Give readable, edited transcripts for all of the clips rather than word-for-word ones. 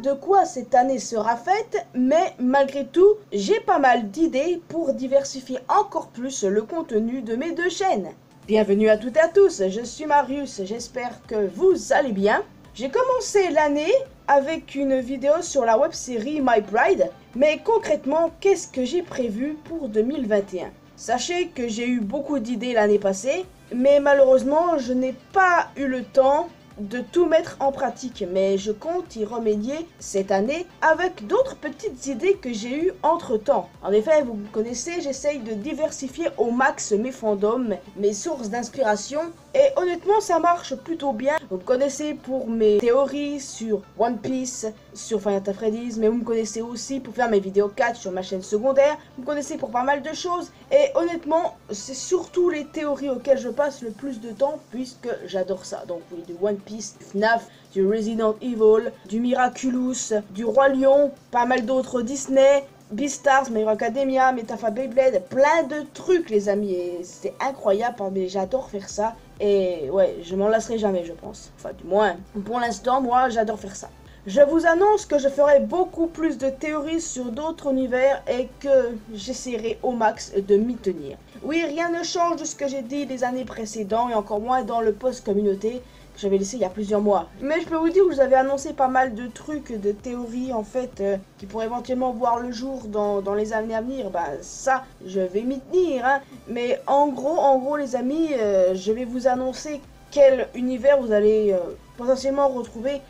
de quoi cette année sera faite, mais malgré tout, j'ai pas mal d'idées pour diversifier encore plus le contenu de mes deux chaînes. Bienvenue à toutes et à tous, je suis Marius, j'espère que vous allez bien. J'ai commencé l'année avec une vidéo sur la web-série My Bride, mais concrètement, qu'est-ce que j'ai prévu pour 2021? Sachez que j'ai eu beaucoup d'idées l'année passée, mais malheureusement, je n'ai pas eu le temps de tout mettre en pratique, mais je compte y remédier cette année avec d'autres petites idées que j'ai eues entre temps. En effet, vous me connaissez, j'essaye de diversifier au max mes fandoms, mes sources d'inspiration, et honnêtement ça marche plutôt bien. Vous me connaissez pour mes théories sur One Piece, sur Final Fantasy Freddy's, mais vous me connaissez aussi pour faire mes vidéos 4 sur ma chaîne secondaire, vous me connaissez pour pas mal de choses, et honnêtement c'est surtout les théories auxquelles je passe le plus de temps, puisque j'adore ça. Donc oui, du One Piece, du FNAF, du Resident Evil, du Miraculous, du Roi Lion, pas mal d'autres Disney, Beastars, My Hero Academia, Metafa Beyblade, plein de trucs les amis, et c'est incroyable, mais j'adore faire ça, et ouais, je m'en lasserai jamais je pense, enfin du moins, pour l'instant moi j'adore faire ça. Je vous annonce que je ferai beaucoup plus de théories sur d'autres univers et que j'essaierai au max de m'y tenir. Oui, rien ne change de ce que j'ai dit les années précédentes et encore moins dans le post communauté que j'avais laissé il y a plusieurs mois. Mais je peux vous dire que vous avez annoncé pas mal de trucs, de théories en fait, qui pourraient éventuellement voir le jour dans les années à venir. Bah ça, je vais m'y tenir, hein. Mais en gros les amis, je vais vous annoncer quel univers vous allez potentiellement retrouver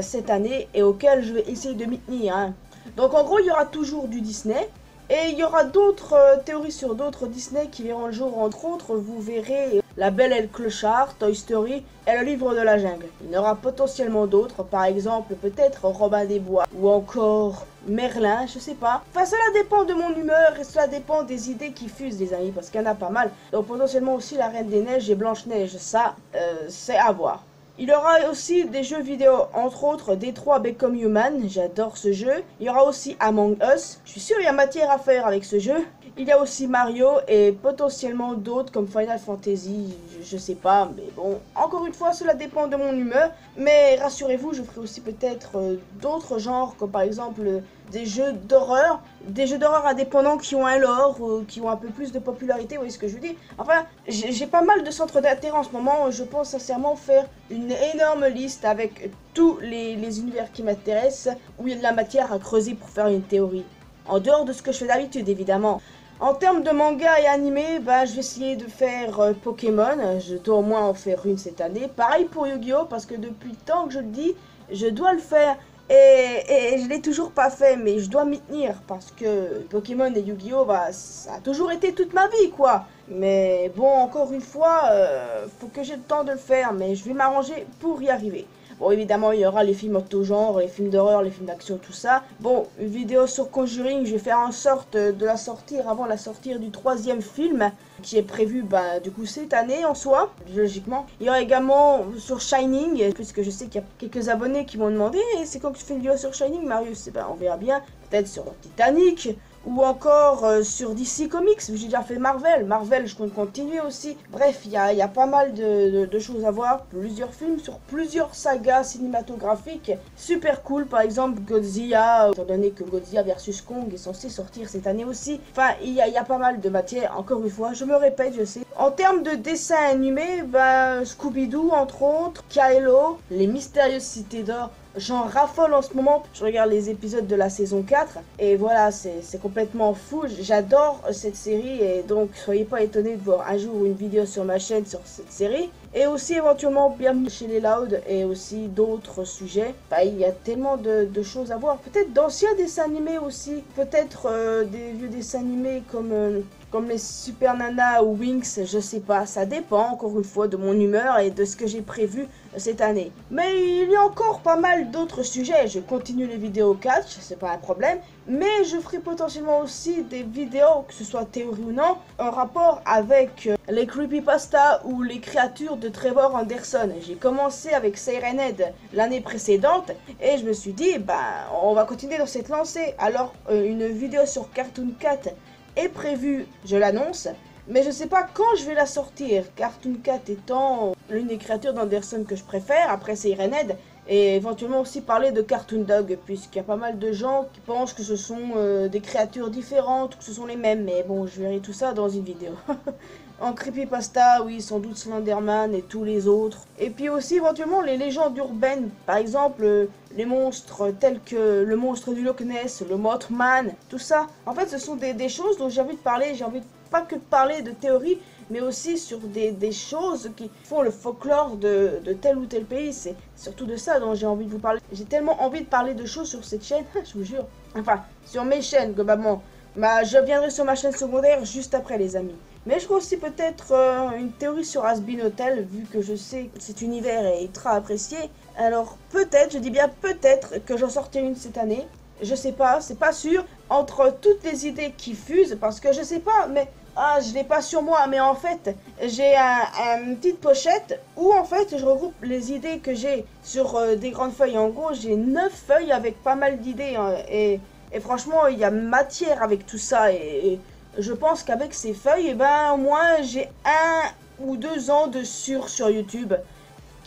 cette année et auquel je vais essayer de m'y tenir, hein. Donc en gros il y aura toujours du Disney et il y aura d'autres théories sur d'autres Disney qui verront le jour. Entre autres vous verrez La Belle et le Clochard, Toy Story et Le Livre de la Jungle. Il y en aura potentiellement d'autres, par exemple peut-être Robin des Bois ou encore Merlin, je sais pas. Enfin cela dépend de mon humeur et cela dépend des idées qui fusent les amis, parce qu'il y en a pas mal. Donc potentiellement aussi La Reine des Neiges et Blanche-Neige, ça c'est à voir. Il y aura aussi des jeux vidéo, entre autres Detroit Become Human, j'adore ce jeu. Il y aura aussi Among Us, je suis sûr il y a matière à faire avec ce jeu. Il y a aussi Mario et potentiellement d'autres comme Final Fantasy, je sais pas, mais bon, encore une fois cela dépend de mon humeur. Mais rassurez-vous, je ferai aussi peut-être d'autres genres comme par exemple des jeux d'horreur indépendants qui ont un lore, qui ont un peu plus de popularité, vous voyez ce que je veux dire. Enfin, j'ai pas mal de centres d'intérêt en ce moment, je pense sincèrement faire une énorme liste avec tous les univers qui m'intéressent, où il y a de la matière à creuser pour faire une théorie. En dehors de ce que je fais d'habitude évidemment. En termes de manga et animé, bah, je vais essayer de faire Pokémon, je dois au moins en faire une cette année. Pareil pour Yu-Gi-Oh! Parce que depuis le temps que je le dis, je dois le faire. Et je l'ai toujours pas fait, mais je dois m'y tenir parce que Pokémon et Yu-Gi-Oh! Bah, ça a toujours été toute ma vie quoi. Mais bon, encore une fois, faut que j'ai le temps de le faire, mais je vais m'arranger pour y arriver. Bon, évidemment, il y aura les films auto-genre, les films d'horreur, les films d'action, tout ça. Bon, une vidéo sur Conjuring, je vais faire en sorte de la sortir avant la sortie du 3e film, qui est prévu, bah, du coup, cette année en soi, logiquement. Il y aura également sur Shining, puisque je sais qu'il y a quelques abonnés qui m'ont demandé, c'est quand que tu fais une vidéo sur Shining, Marius? Ben, on verra bien, peut-être sur Titanic, ou encore sur DC Comics, j'ai déjà fait Marvel, je compte continuer aussi. Bref, il y a pas mal de choses à voir, plusieurs films sur plusieurs sagas cinématographiques, super cool, par exemple Godzilla, étant donné que Godzilla vs Kong est censé sortir cette année aussi. Enfin, il y a pas mal de matière, encore une fois, je me répète, je sais. En termes de dessins animés, ben, Scooby-Doo entre autres, Kylo, Les Mystérieuses Cités d'Or. J'en raffole en ce moment, je regarde les épisodes de la saison 4 et voilà, c'est complètement fou, j'adore cette série et donc soyez pas étonnés de voir un jour une vidéo sur ma chaîne sur cette série. Et aussi éventuellement Bienvenue chez les Loud et aussi d'autres sujets. Bah, il y a tellement de choses à voir, peut-être d'anciens dessins animés aussi, peut-être des vieux dessins animés comme les Super Nana ou Winx, je sais pas, ça dépend encore une fois de mon humeur et de ce que j'ai prévu cette année. Mais il y a encore pas mal d'autres sujets, je continue les vidéos catch, c'est pas un problème, mais je ferai potentiellement aussi des vidéos, que ce soit théorie ou non, en rapport avec les creepypasta ou les créatures de Trevor Anderson. J'ai commencé avec Siren Head l'année précédente et je me suis dit, bah on va continuer dans cette lancée. Alors une vidéo sur Cartoon Cat est prévue, je l'annonce, mais je sais pas quand je vais la sortir. Cartoon Cat étant l'une des créatures d'Anderson que je préfère après Siren Head, Et éventuellement aussi parler de Cartoon Dog, puisqu'il y a pas mal de gens qui pensent que ce sont des créatures différentes, ou que ce sont les mêmes. Mais bon, je verrai tout ça dans une vidéo. En creepypasta, oui, sans doute Slenderman et tous les autres. Et puis aussi éventuellement les légendes urbaines, par exemple les monstres tels que le monstre du Loch Ness, le Mothman, tout ça. En fait, ce sont des choses dont j'ai envie de parler. J'ai envie pas que de parler de théories, mais aussi sur des choses qui font le folklore de tel ou tel pays. C'est surtout de ça dont j'ai envie de vous parler. J'ai tellement envie de parler de choses sur cette chaîne, je vous jure. Enfin, sur mes chaînes globalement. Je viendrai sur ma chaîne secondaire juste après, les amis. Mais je ferai aussi peut-être une théorie sur Hazbin Hotel, vu que je sais que cet univers est ultra apprécié. Alors peut-être, je dis bien peut-être, que j'en sortirai une cette année. Je sais pas, c'est pas sûr. Entre toutes les idées qui fusent, parce que je sais pas, mais... Ah, je l'ai pas sur moi, mais en fait, j'ai une petite pochette où en fait je regroupe les idées que j'ai sur des grandes feuilles. En gros, j'ai 9 feuilles avec pas mal d'idées, hein, et franchement, il y a matière avec tout ça. Et je pense qu'avec ces feuilles, eh ben, au moins j'ai 1 ou 2 ans de sur YouTube.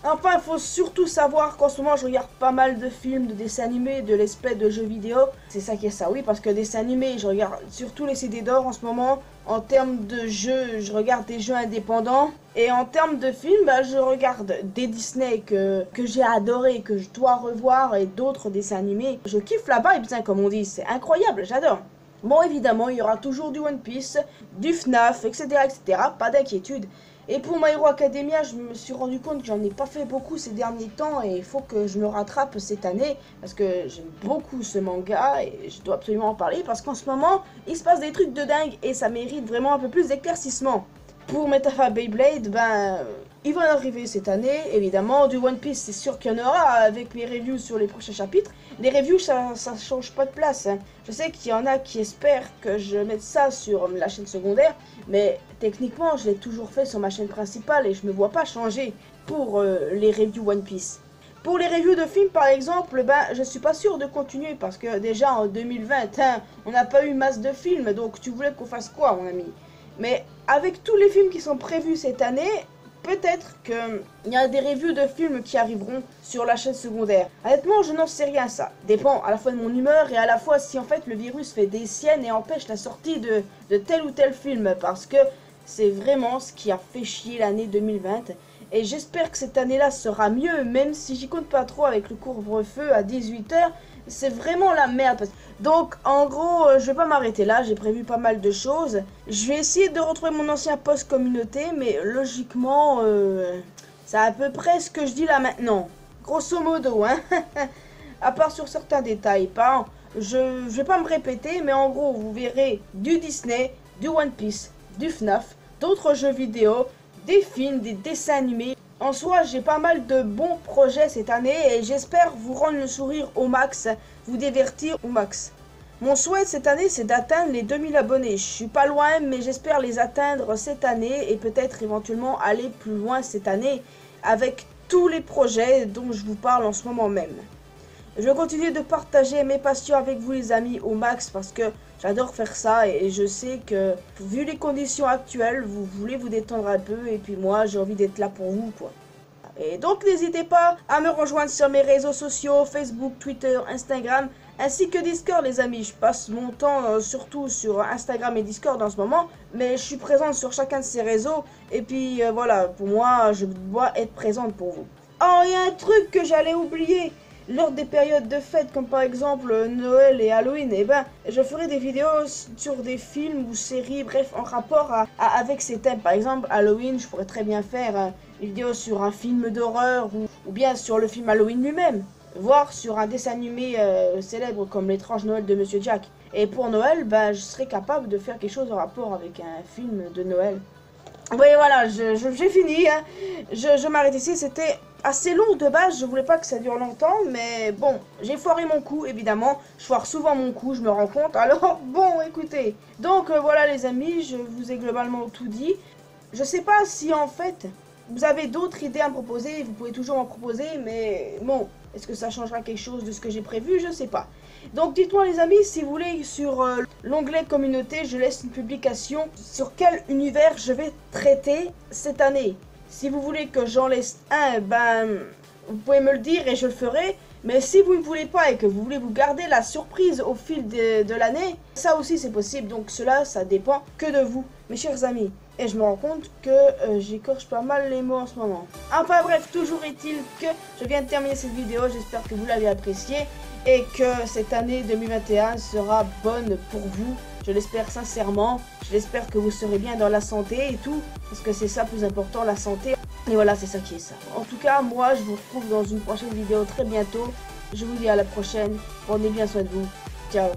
Enfin, il faut surtout savoir qu'en ce moment, je regarde pas mal de films, de dessins animés, de l'espèce de jeux vidéo. C'est ça qui est ça, oui, parce que dessins animés, je regarde surtout les CD d'or en ce moment. En termes de jeux, je regarde des jeux indépendants. Et en termes de films, je regarde des Disney que j'ai adoré, que je dois revoir, et d'autres dessins animés. Je kiffe la vibe, hein, comme on dit, c'est incroyable, j'adore. Bon, évidemment, il y aura toujours du One Piece, du FNAF, etc., etc., pas d'inquiétude. Et pour My Hero Academia, je me suis rendu compte que j'en ai pas fait beaucoup ces derniers temps et il faut que je me rattrape cette année parce que j'aime beaucoup ce manga et je dois absolument en parler parce qu'en ce moment, il se passe des trucs de dingue et ça mérite vraiment un peu plus d'éclaircissement. Pour Metafa Beyblade, il va en arriver cette année, évidemment. Du One Piece, c'est sûr qu'il y en aura avec les reviews sur les prochains chapitres. Les reviews, ça change pas de place, hein. Je sais qu'il y en a qui espèrent que je mette ça sur la chaîne secondaire, mais techniquement, je l'ai toujours fait sur ma chaîne principale et je me vois pas changer pour les reviews One Piece. Pour les reviews de films, par exemple, je suis pas sûr de continuer parce que déjà en 2020, hein, on n'a pas eu masse de films, donc tu voulais qu'on fasse quoi, mon ami? Mais avec tous les films qui sont prévus cette année, peut-être qu'il y a des reviews de films qui arriveront sur la chaîne secondaire. Honnêtement, je n'en sais rien, ça dépend à la fois de mon humeur et à la fois si en fait le virus fait des siennes et empêche la sortie de tel ou tel film. Parce que c'est vraiment ce qui a fait chier l'année 2020. Et j'espère que cette année-là sera mieux, même si j'y compte pas trop avec le couvre-feu à 18 h. C'est vraiment la merde. Donc, en gros, je vais pas m'arrêter là. J'ai prévu pas mal de choses. Je vais essayer de retrouver mon ancien poste communauté, mais logiquement, c'est à peu près ce que je dis là maintenant. Grosso modo, hein. À part sur certains détails. Je vais pas me répéter, mais en gros, vous verrez du Disney, du One Piece, du FNAF, d'autres jeux vidéo, des films, des dessins animés. En soi, j'ai pas mal de bons projets cette année et j'espère vous rendre le sourire au max, vous divertir au max. Mon souhait cette année, c'est d'atteindre les 2000 abonnés. Je suis pas loin, mais j'espère les atteindre cette année et peut-être éventuellement aller plus loin cette année avec tous les projets dont je vous parle en ce moment même. Je vais continuer de partager mes passions avec vous les amis au max parce que j'adore faire ça et je sais que vu les conditions actuelles, vous voulez vous détendre un peu et puis moi j'ai envie d'être là pour vous quoi. Et donc n'hésitez pas à me rejoindre sur mes réseaux sociaux, Facebook, Twitter, Instagram ainsi que Discord les amis. Je passe mon temps surtout sur Instagram et Discord en ce moment, mais je suis présente sur chacun de ces réseaux et puis voilà, pour moi je dois être présente pour vous. Oh, il y a un truc que j'allais oublier. Lors des périodes de fêtes comme par exemple Noël et Halloween, je ferai des vidéos sur des films ou séries, bref, en rapport avec ces thèmes. Par exemple, Halloween, je pourrais très bien faire une vidéo sur un film d'horreur ou bien sur le film Halloween lui-même, voire sur un dessin animé célèbre comme L'étrange Noël de Monsieur Jack. Et pour Noël, je serai capable de faire quelque chose en rapport avec un film de Noël. Oui, voilà, j'ai fini, hein. Je m'arrête ici, c'était assez long de base, je voulais pas que ça dure longtemps, mais bon, j'ai foiré mon coup, évidemment, je foire souvent mon coup, je me rends compte, alors bon, écoutez. Donc voilà les amis, je vous ai globalement tout dit. Je sais pas si en fait, vous avez d'autres idées à me proposer, vous pouvez toujours m'en proposer, mais bon, est-ce que ça changera quelque chose de ce que j'ai prévu, je sais pas. Donc dites-moi les amis, si vous voulez, sur l'onglet communauté, je laisse une publication sur quel univers je vais traiter cette année. Si vous voulez que j'en laisse un, vous pouvez me le dire et je le ferai. Mais si vous ne voulez pas et que vous voulez vous garder la surprise au fil de l'année, ça aussi c'est possible. Donc cela, ça dépend que de vous, mes chers amis. Et je me rends compte que j'écorche pas mal les mots en ce moment. Enfin bref, toujours est-il que je viens de terminer cette vidéo. J'espère que vous l'avez appréciée et que cette année 2021 sera bonne pour vous. Je l'espère sincèrement. J'espère que vous serez bien dans la santé et tout. Parce que c'est ça le plus important, la santé. Et voilà, c'est ça qui est ça. En tout cas, moi, je vous retrouve dans une prochaine vidéo très bientôt. Je vous dis à la prochaine. Prenez bien soin de vous. Ciao.